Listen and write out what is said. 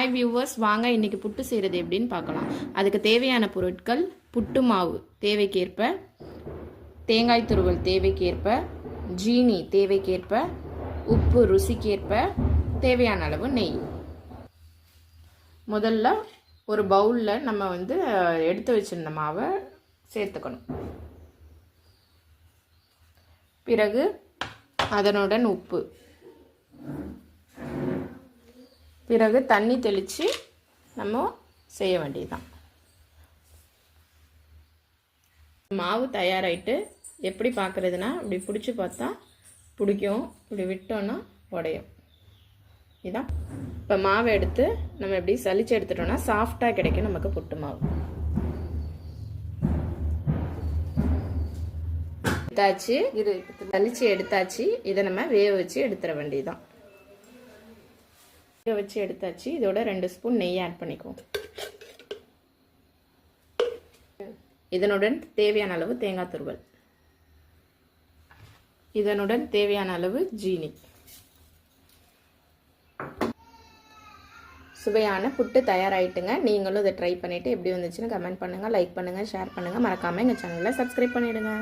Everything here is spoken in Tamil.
ஹாய் வியூவர்ஸ், வாங்க இன்றைக்கி புட்டு செய்கிறது எப்படின்னு பார்க்கலாம். அதுக்கு தேவையான பொருட்கள்: புட்டு மாவு தேவைக்கேற்ப, தேங்காய் துருவல் தேவைக்கேற்ப, ஜீனி தேவைக்கேற்ப, உப்பு ருசிக்கேற்ப, தேவையான அளவு நெய். முதல்ல ஒரு பவுலில் நம்ம எடுத்து வச்சிருந்த மாவை சேர்த்துக்கணும். பிறகு அதனுடன் உப்பு, பிறகு தண்ணி தெளித்து நம்ம செய்ய வேண்டியதுதான். மாவு தயாராகிட்டு எப்படி பார்க்குறதுனா, இப்படி பிடிச்சி பார்த்தா பிடிக்கும், இப்படி விட்டோன்னா உடையும். இதுதான். இப்போ மாவை எடுத்து நம்ம எப்படி சலிச்சு எடுத்துட்டோம்னா சாஃப்டாக கிடைக்கும் நமக்கு புட்டு மாவு. எடுத்தாச்சு, இது சலிச்சு எடுத்தாச்சு. இதை நம்ம வேக வச்சு எடுத்துட வேண்டியதுதான். வச்சு எடுத்தாச்சு. இதோட 2 ஸ்பூன் நெய் ஆட் பண்ணிக்குவோம். இதனுடன் தேவையான அளவு தேங்காய் துருவல், இதனுடன் தேவையான அளவு ஜீனி. சுவையான புட்டு தயாராகிட்டுங்க. நீங்களும் இதை ட்ரை பண்ணிவிட்டு எப்படி வந்துச்சுன்னு கமெண்ட் பண்ணுங்கள், லைக் பண்ணுங்கள், ஷேர் பண்ணுங்கள். மறக்காமல் எங்கள் சேனலை சப்ஸ்கிரைப் பண்ணிவிடுங்க.